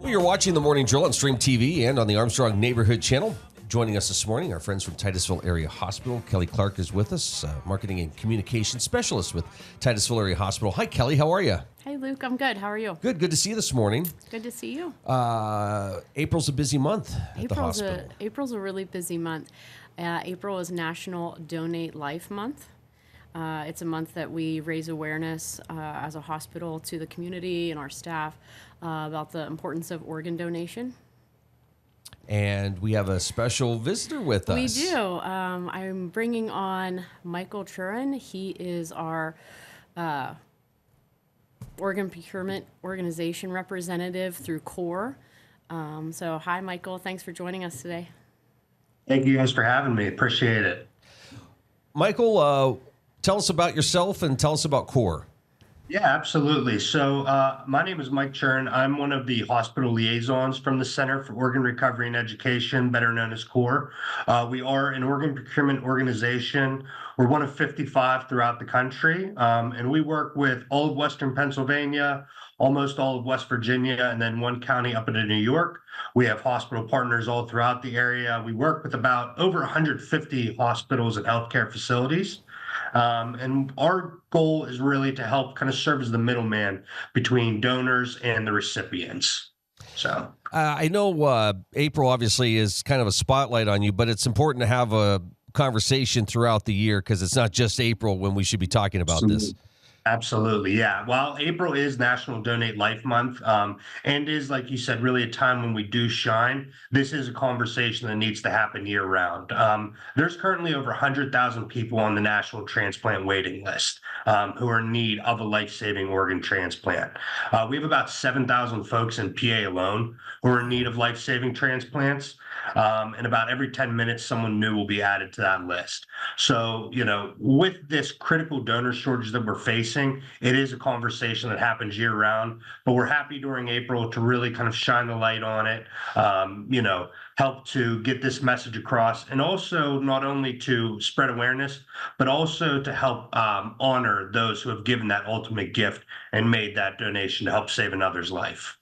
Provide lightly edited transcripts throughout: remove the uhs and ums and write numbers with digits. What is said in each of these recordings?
Well, you're watching the Morning Drill on Stream TV and on the Armstrong Neighborhood Channel. Joining us this morning, our friends from Titusville Area Hospital. Kelly Clark is with us, Marketing and Communication Specialist with Titusville Area Hospital. Hi, Kelly. How are you? Hey, Luke. I'm good. How are you? Good. Good to see you this morning. Good to see you. April's a busy month at the hospital. April's a really busy month. April is National Donate Life Month. It's a month that we raise awareness as a hospital to the community and our staff about the importance of organ donation. And we have a special visitor with us. We do. I'm bringing on Michael Chuhran. He is our organ procurement organization representative through CORE. So hi, Michael. Thanks for joining us today. Thank you guys for having me. Appreciate it. Michael, tell us about yourself and tell us about CORE. Yeah, absolutely. So my name is Mike Chuhran. I'm one of the hospital liaisons from the Center for Organ Recovery and Education, better known as CORE. We are an organ procurement organization. We're one of 55 throughout the country, and we work with all of Western Pennsylvania, almost all of West Virginia, and then one county up into New York. We have hospital partners all throughout the area. We work with about over 150 hospitals and healthcare facilities. And our goal is really to help kind of serve as the middleman between donors and the recipients. So I know April obviously is kind of a spotlight on you, but it's important to have a conversation throughout the year because it's not just April when we should be talking about this. Absolutely. Yeah. Well, April is National Donate Life Month, and is, like you said, really a time when we do shine. This is a conversation that needs to happen year round. There's currently over 100,000 people on the national transplant waiting list who are in need of a life-saving organ transplant. We have about 7,000 folks in PA alone who are in need of life-saving transplants. And about every 10 minutes, someone new will be added to that list. So, with this critical donor shortage that we're facing, it is a conversation that happens year round, but we're happy during April to really kind of shine the light on it, help to get this message across, and also not only to spread awareness, but also to help honor those who have given that ultimate gift and made that donation to help save another's life.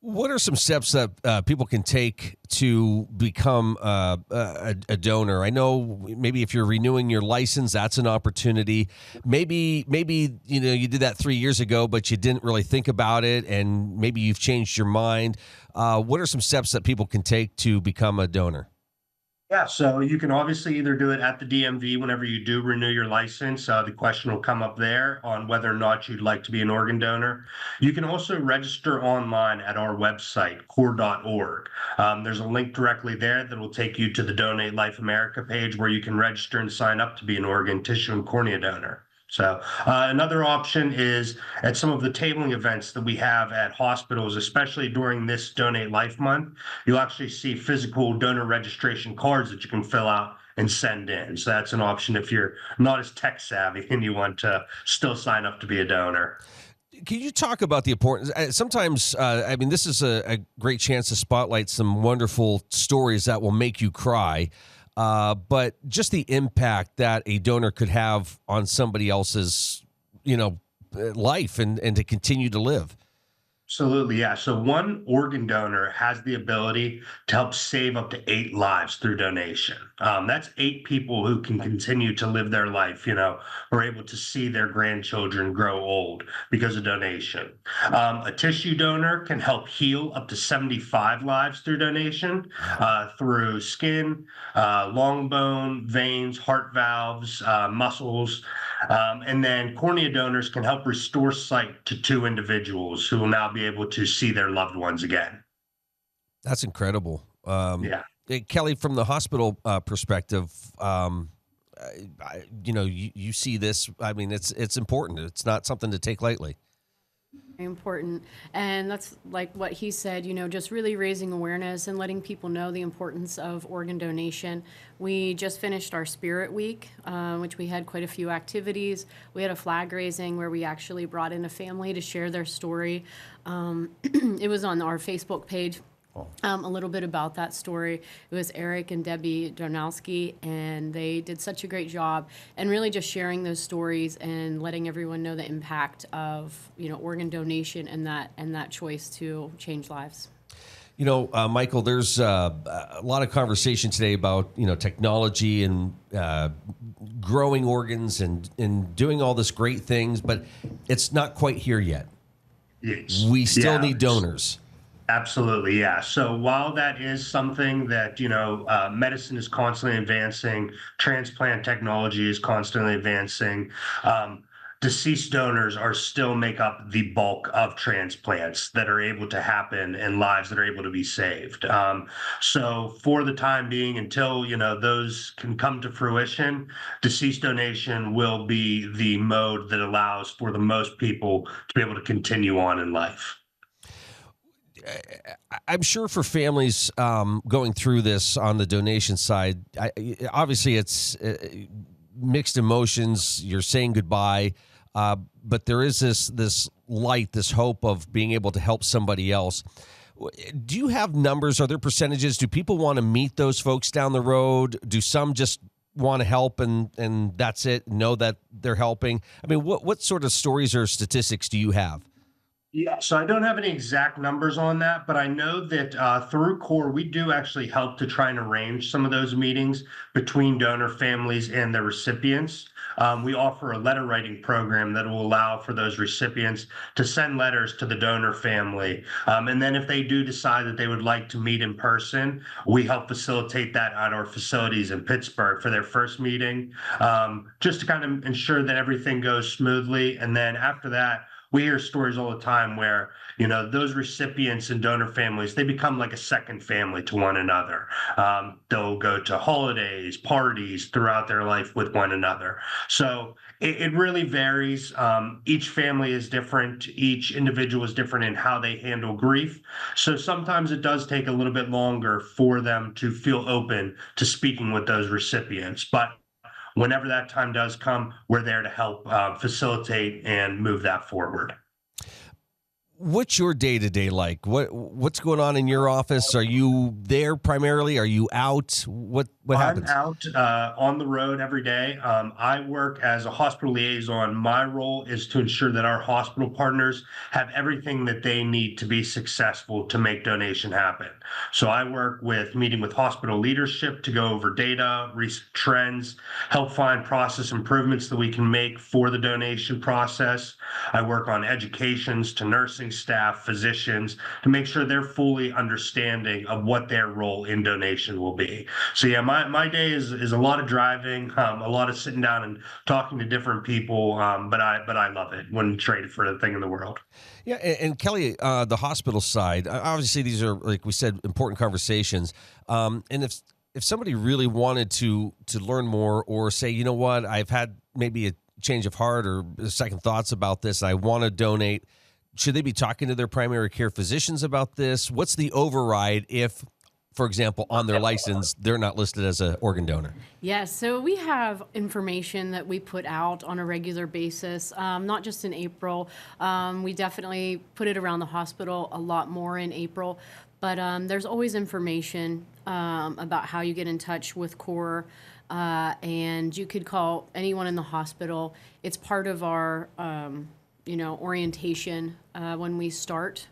What are some steps that people can take to become a donor? I know maybe if you're renewing your license, that's an opportunity. Maybe you did that 3 years ago, but you didn't really think about it, and maybe you've changed your mind. What are some steps that people can take to become a donor? Yeah, so you can obviously either do it at the DMV whenever you do renew your license. The question will come up there on whether or not you'd like to be an organ donor. You can also register online at our website, core.org. There's a link directly there that will take you to the Donate Life America page where you can register and sign up to be an organ, tissue, and cornea donor. So another option is at some of the tabling events that we have at hospitals, especially during this Donate Life Month, you'll actually see physical donor registration cards that you can fill out and send in. So that's an option if you're not as tech savvy and you want to still sign up to be a donor. Can you talk about the importance? Sometimes, this is a great chance to spotlight some wonderful stories that will make you cry. But just the impact that a donor could have on somebody else's, life and to continue to live. Absolutely, yeah. So one organ donor has the ability to help save up to 8 lives through donation. That's 8 people who can continue to live their life, are able to see their grandchildren grow old because of donation. A tissue donor can help heal up to 75 lives through donation, through skin, long bone, veins, heart valves, muscles. And then cornea donors can help restore sight to 2 individuals who will now be able to see their loved ones again. That's incredible. Yeah. Kelly, from the hospital perspective, you see this. I mean, it's important. It's not something to take lightly. Very important. And that's like what he said, just really raising awareness and letting people know the importance of organ donation. We just finished our Spirit Week, which we had quite a few activities. We had a flag raising where we actually brought in a family to share their story. It was on our Facebook page. A little bit about that story. It was Eric and Debbie Darnowski, and they did such a great job, and really just sharing those stories and letting everyone know the impact of organ donation and that choice to change lives. Michael, there's a lot of conversation today about, technology and growing organs and doing all this great things, but it's not quite here yet. Yes. We still Yeah. need donors. Absolutely, yeah. So while that is something that, medicine is constantly advancing, transplant technology is constantly advancing, deceased donors are still make up the bulk of transplants that are able to happen and lives that are able to be saved. So for the time being, until, those can come to fruition, deceased donation will be the mode that allows for the most people to be able to continue on in life. I'm sure for families going through this on the donation side, obviously it's mixed emotions. You're saying goodbye, but there is this light, this hope of being able to help somebody else. Do you have numbers? Are there percentages? Do people want to meet those folks down the road? Do some just want to help and that's it, know that they're helping? I mean, what sort of stories or statistics do you have? Yeah, so I don't have any exact numbers on that, but I know that through CORE, we do actually help to try and arrange some of those meetings between donor families and their recipients. We offer a letter writing program that will allow for those recipients to send letters to the donor family. And then if they do decide that they would like to meet in person, we help facilitate that at our facilities in Pittsburgh for their first meeting, just to kind of ensure that everything goes smoothly. And then after that, we hear stories all the time where, those recipients and donor families, they become like a second family to one another. They'll go to holidays, parties throughout their life with one another. So it really varies. Each family is different. Each individual is different in how they handle grief. So sometimes it does take a little bit longer for them to feel open to speaking with those recipients. But whenever that time does come, we're there to help facilitate and move that forward. What's your day-to-day like? What's going on in your office? Are you there primarily? Are you out? What happens? I'm out on the road every day. I work as a hospital liaison. My role is to ensure that our hospital partners have everything that they need to be successful to make donation happen. So I work with meeting with hospital leadership to go over data, recent trends, help find process improvements that we can make for the donation process. I work on educations to nursing staff, physicians, to make sure they're fully understanding of what their role in donation will be. So yeah, my day is a lot of driving, a lot of sitting down and talking to different people, but I love it when traded for the thing in the world. Yeah, and Kelly, the hospital side, obviously these are, like we said, important conversations. And if somebody really wanted to learn more or say, you know what, I've had maybe a change of heart or second thoughts about this, I want to donate, should they be talking to their primary care physicians about this? What's the override if, for example, on their license, they're not listed as an organ donor? Yes, so we have information that we put out on a regular basis, not just in April. We definitely put it around the hospital a lot more in April, but there's always information about how you get in touch with CORE, and you could call anyone in the hospital. It's part of our orientation when we start.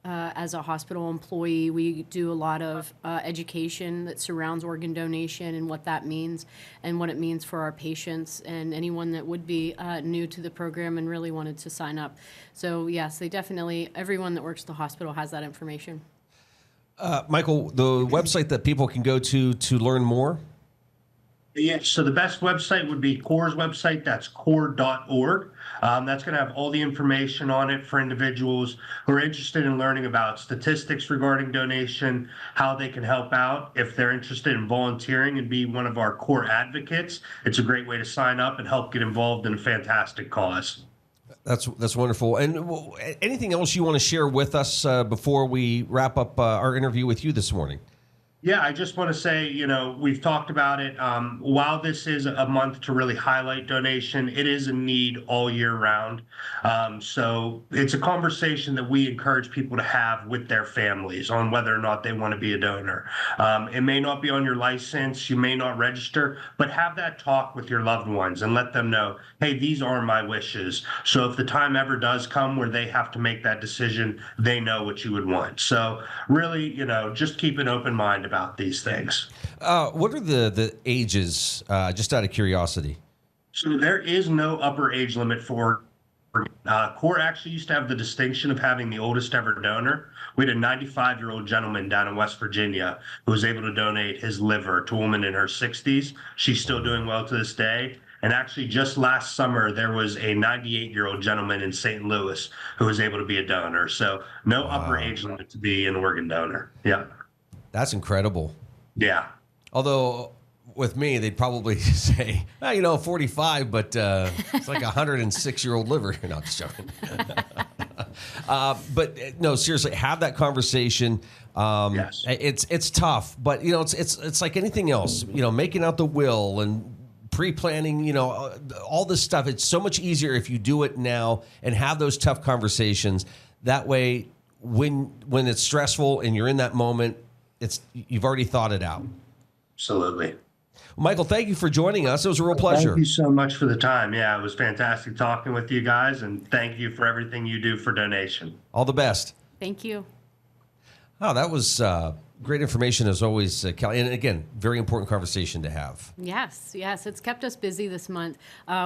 As a hospital employee, we do a lot of education that surrounds organ donation and what that means and what it means for our patients and anyone that would be new to the program and really wanted to sign up. So yes, everyone that works at the hospital has that information. Michael, the website that people can go to learn more? Yeah, so the best website would be CORE's website. That's core.org. That's going to have all the information on it for individuals who are interested in learning about statistics regarding donation, how they can help out. If they're interested in volunteering and be one of our CORE advocates, it's a great way to sign up and help get involved in a fantastic cause. That's wonderful. And anything else you want to share with us before we wrap up our interview with you this morning? Yeah, I just want to say, we've talked about it. While this is a month to really highlight donation, it is a need all year round. So it's a conversation that we encourage people to have with their families on whether or not they want to be a donor. It may not be on your license, you may not register, but have that talk with your loved ones and let them know, hey, these are my wishes. So if the time ever does come where they have to make that decision, they know what you would want. So really, just keep an open mind about these things. What are the ages, just out of curiosity? So there is no upper age limit for CORE actually used to have the distinction of having the oldest ever donor. We had a 95-year-old gentleman down in West Virginia who was able to donate his liver to a woman in her 60s. She's still doing well to this day. And actually, just last summer, there was a 98-year-old gentleman in St. Louis who was able to be a donor. So no upper age limit to be an organ donor. Yeah. That's incredible. Yeah. Although with me, they'd probably say, 45, but it's like a 106-year-old liver. No, just joking. But no, seriously, have that conversation. Yes. It's tough, but it's like anything else. Making out the will and pre-planning. All this stuff. It's so much easier if you do it now and have those tough conversations. That way, when it's stressful and you're in that moment, you've already thought it out. Absolutely. Michael, thank you for joining us. It was a real pleasure. Thank you so much for the time. Yeah, it was fantastic talking with you guys, and thank you for everything you do for donation. All the best. Thank you. Oh, that was great information as always, Kelly. And again, very important conversation to have. Yes, it's kept us busy this month.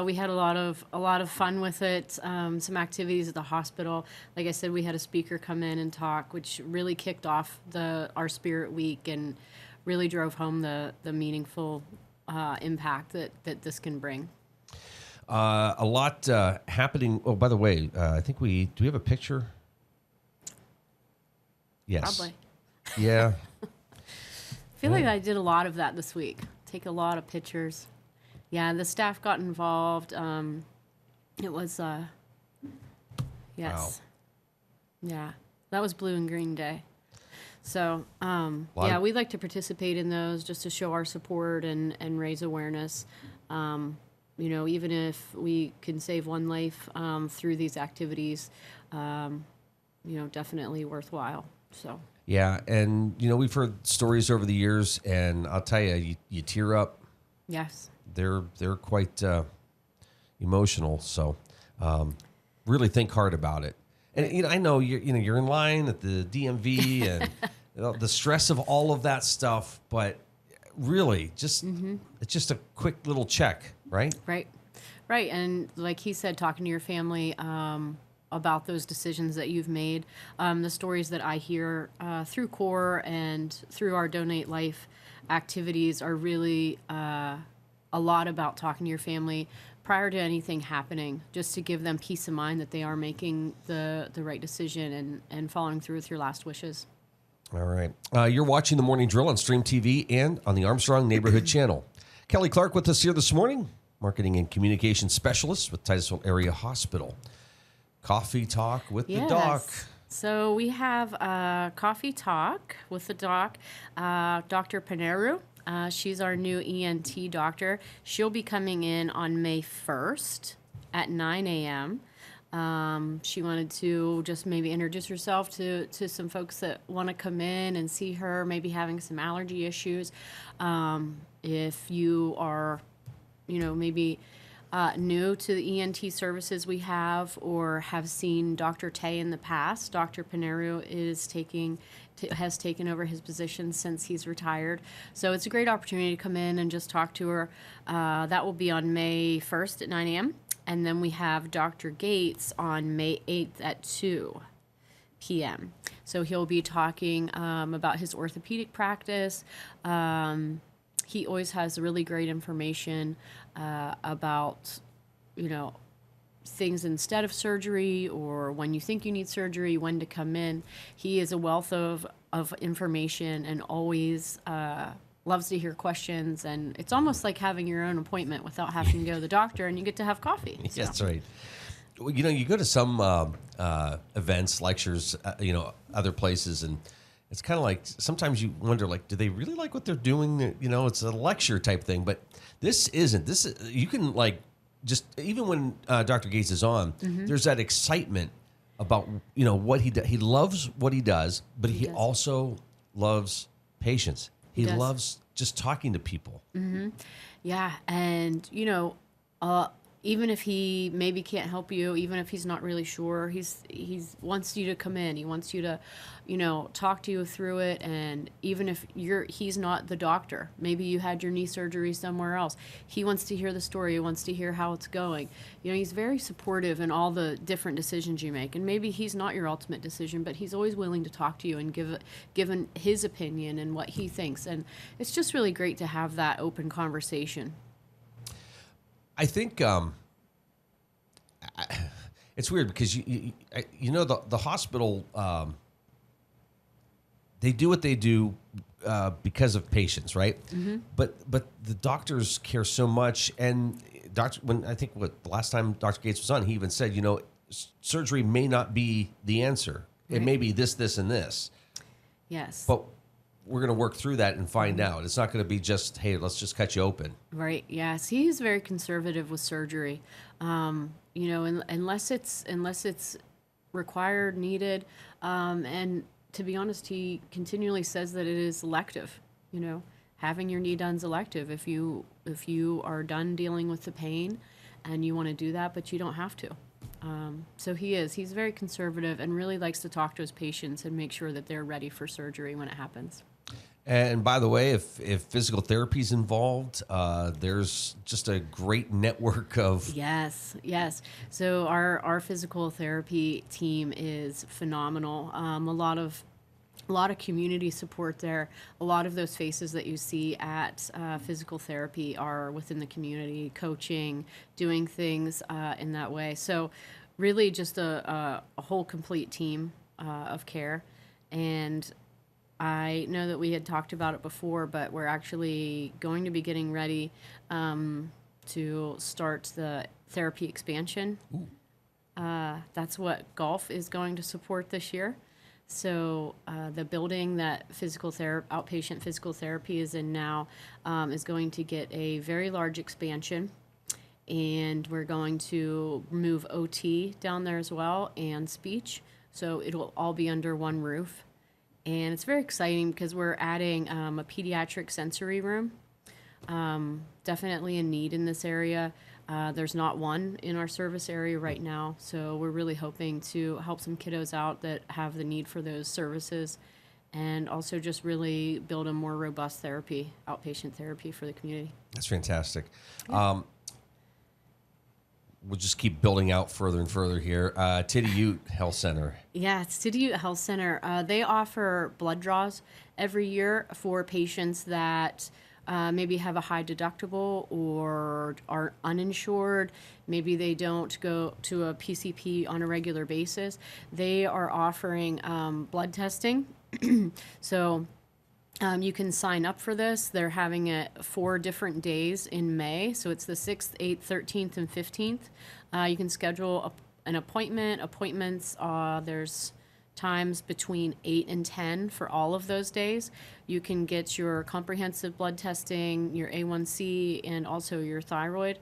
We had a lot of fun with it. Some activities at the hospital. Like I said, we had a speaker come in and talk, which really kicked off our Spirit Week and really drove home the meaningful impact that this can bring. A lot happening. Oh, by the way, I think do we have a picture? Yes. Probably. Yeah. I feel like I did a lot of that this week. Take a lot of pictures. Yeah, the staff got involved. It was, yes. Wow. Yeah, that was Blue and Green Day. So, we'd like to participate in those just to show our support and raise awareness. Even if we can save one life through these activities, definitely worthwhile. So. Yeah, and we've heard stories over the years, and I'll tell you, you tear up. Yes. They're quite emotional, so really think hard about it. And I know you're in line at the DMV and the stress of all of that stuff, but really, it's just a quick little check, right? Right. And like he said, talking to your family about those decisions that you've made, the stories that I hear through CORE and through our Donate Life activities are really a lot about talking to your family prior to anything happening, just to give them peace of mind that they are making the right decision and following through with your last wishes. All right. You're watching The Morning Drill on Stream TV and on the Armstrong Neighborhood Channel. Kelly Clark with us here this morning, Marketing and Communications Specialist with Titusville Area Hospital. Coffee Talk with the Doc. So we have Coffee Talk with the Doc, Dr. Paneru. She's our new ENT doctor. She'll be coming in on May 1st at 9 a.m. She wanted to just maybe introduce herself to some folks that want to come in and see her, maybe having some allergy issues. If you are, maybe new to the ENT services we have or have seen Dr. Tay in the past, Dr. Paneru has taken over his position since he's retired. So it's a great opportunity to come in and just talk to her. That will be on May 1st at 9 a.m. And then we have Dr. Gates on May 8th at 2 p.m. So he'll be talking about his orthopedic practice. He always has really great information about, things instead of surgery or when you think you need surgery, when to come in. He is a wealth of information and always loves to hear questions. And it's almost like having your own appointment without having to go to the doctor, and you get to have coffee. So. That's right. Well, you go to some events, lectures, other places, and It's kind of like sometimes you wonder, like, do they really like what they're doing? You know, it's a lecture type thing, but this isn't. This is, you can like just even when Dr. Gates is on, there's that excitement about what he does. He loves what he does, but he also loves patients. He loves just talking to people. Yeah, and even if he maybe can't help you, even if he's not really sure, he's wants you to come in. He wants you to, talk to you through it. And even if he's not the doctor, maybe you had your knee surgery somewhere else. He wants to hear the story. He wants to hear how it's going. He's very supportive in all the different decisions you make. And maybe he's not your ultimate decision, but he's always willing to talk to you and given his opinion and what he thinks. And it's just really great to have that open conversation. I think it's weird because the hospital they do what they do because of patients, right? But the doctors care so much, and the last time Dr. Gates was on, he even said, surgery may not be the answer. It may be this, and this. Yes, but we're going to work through that and find out. It's not going to be just, hey, let's just cut you open. Right. Yes. He's very conservative with surgery. Unless it's required, needed. And to be honest, he continually says that it is elective. Having your knee done is elective. If you are done dealing with the pain and you want to do that, but you don't have to. So he's very conservative and really likes to talk to his patients and make sure that they're ready for surgery when it happens. And by the way, if physical therapy is involved, there's just a great network of... Yes. So our physical therapy team is phenomenal. A lot of community support there. A lot of those faces that you see at physical therapy are within the community, coaching, doing things in that way. So really just a whole complete team of care. And I know that we had talked about it before, but we're actually going to be getting ready to start the therapy expansion. That's what golf is going to support this year. So the building that outpatient physical therapy is in now is going to get a very large expansion. And we're going to move OT down there as well and speech. So it'll all be under one roof. And it's very exciting because we're adding a pediatric sensory room. Definitely a need in this area. There's not one in our service area right now. So we're really hoping to help some kiddos out that have the need for those services and also just really build a more robust outpatient therapy for the community. That's fantastic. Yeah. We'll just keep building out further and further here. Titty Ute Health Center. Yeah, it's Titty Ute Health Center. They offer blood draws every year for patients that maybe have a high deductible or are uninsured. Maybe they don't go to a PCP on a regular basis. They are offering blood testing. So you can sign up for this. They're having it 4 different days in May. So it's the 6th, 8th, 13th, and 15th. You can schedule an appointment. Appointments, there's times between 8 and 10 for all of those days. You can get your comprehensive blood testing, your A1C, and also your thyroid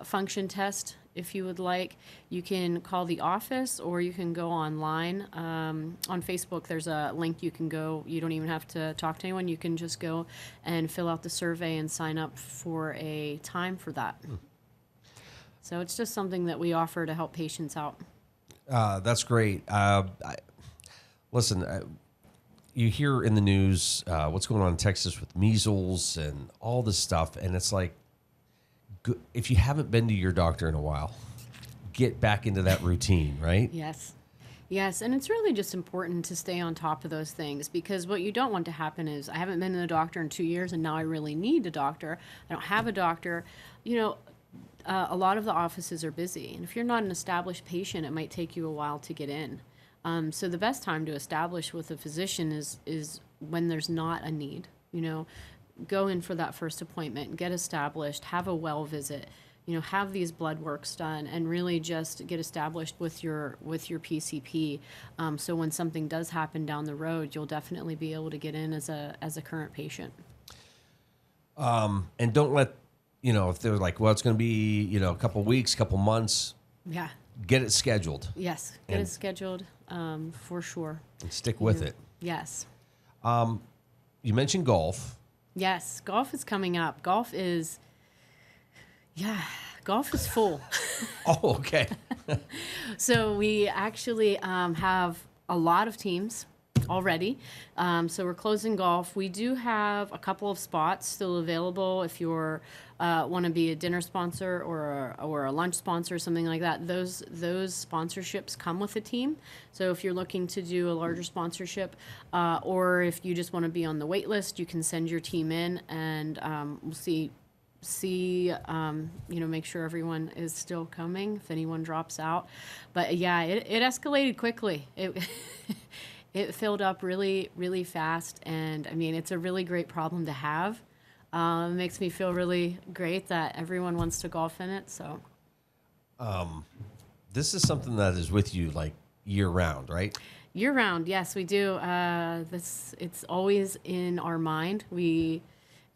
function test if you would like. You can call the office or you can go online. On Facebook, there's a link you can go. You don't even have to talk to anyone. You can just go and fill out the survey and sign up for a time for that. So it's just something that we offer to help patients out. That's great. Listen, you hear in the news what's going on in Texas with measles and all this stuff, and it's like, if you haven't been to your doctor in a while, get back into that routine, right? Yes, and it's really just important to stay on top of those things, because what you don't want to happen is, I haven't been to the doctor in 2 years, and now I really need a doctor. I don't have a doctor. A lot of the offices are busy, and if you're not an established patient, it might take you a while to get in. So the best time to establish with a physician is when there's not a need. Go in for that first appointment, get established, have a well visit. have these blood works done and really just get established with your PCP. So when something does happen down the road, you'll definitely be able to get in as a current patient. And don't let, if they're like, well, it's going to be, a couple weeks, couple months. Yeah. Get it scheduled. Yes. Get it scheduled for sure. And stick with it. Yes. You mentioned golf. Yes. Golf is coming up. Golf is full. Oh, okay. So we actually have a lot of teams already. So we're closing golf. We do have a couple of spots still available if you're want to be a dinner sponsor or a lunch sponsor or something like that. Those sponsorships come with a team. So if you're looking to do a larger sponsorship, or if you just want to be on the wait list, you can send your team in, and we'll see make sure everyone is still coming if anyone drops out. But yeah, it escalated quickly. It filled up really, really fast, and I mean, it's a really great problem to have. It makes me feel really great that everyone wants to golf in it. So, this is something that is with you like year round, right? Year round, yes, we do. It's always in our mind.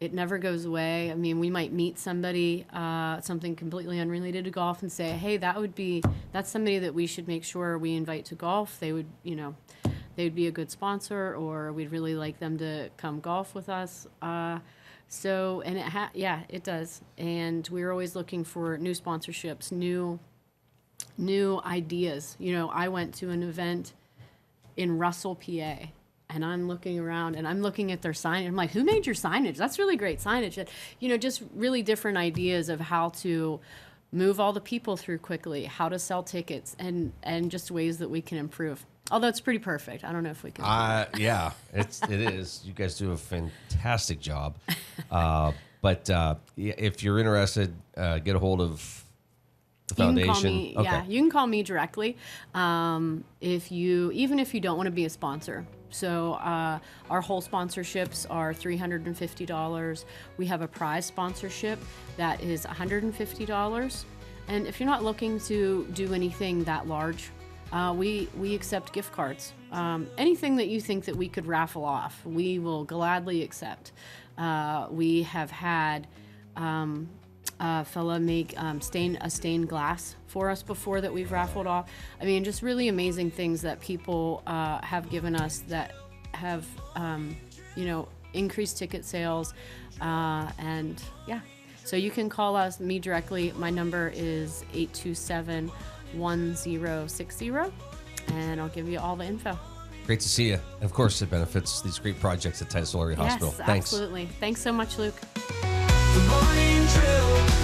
It never goes away. I mean, we might meet somebody, something completely unrelated to golf, and say, hey, that's somebody that we should make sure we invite to golf. They would be a good sponsor, or we'd really like them to come golf with us. It does. And we're always looking for new sponsorships, new ideas. I went to an event in Russell, PA, and I'm looking around and I'm looking at their signage. I'm like, who made your signage? That's really great signage. Just really different ideas of how to move all the people through quickly, how to sell tickets, and just ways that we can improve. Although it's pretty perfect. I don't know if we can. Yeah, it is. You guys do a fantastic job. But if you're interested, get a hold of the foundation. You can call me, okay. you can call me directly. Even if you don't want to be a sponsor. So our whole sponsorships are $350. We have a prize sponsorship that is $150. And if you're not looking to do anything that large, we accept gift cards. Anything that you think that we could raffle off, we will gladly accept. We have had a fella make stained glass for us before that we've raffled off. I mean, just really amazing things that people have given us that have, increased ticket sales. And yeah, so you can call me directly. My number is 827-1060, and I'll give you all the info. Great to see you. And of course, it benefits these great projects at Titusville Area Hospital. Yes, Thanks. absolutely. Thanks so much, Luke. The morning drill.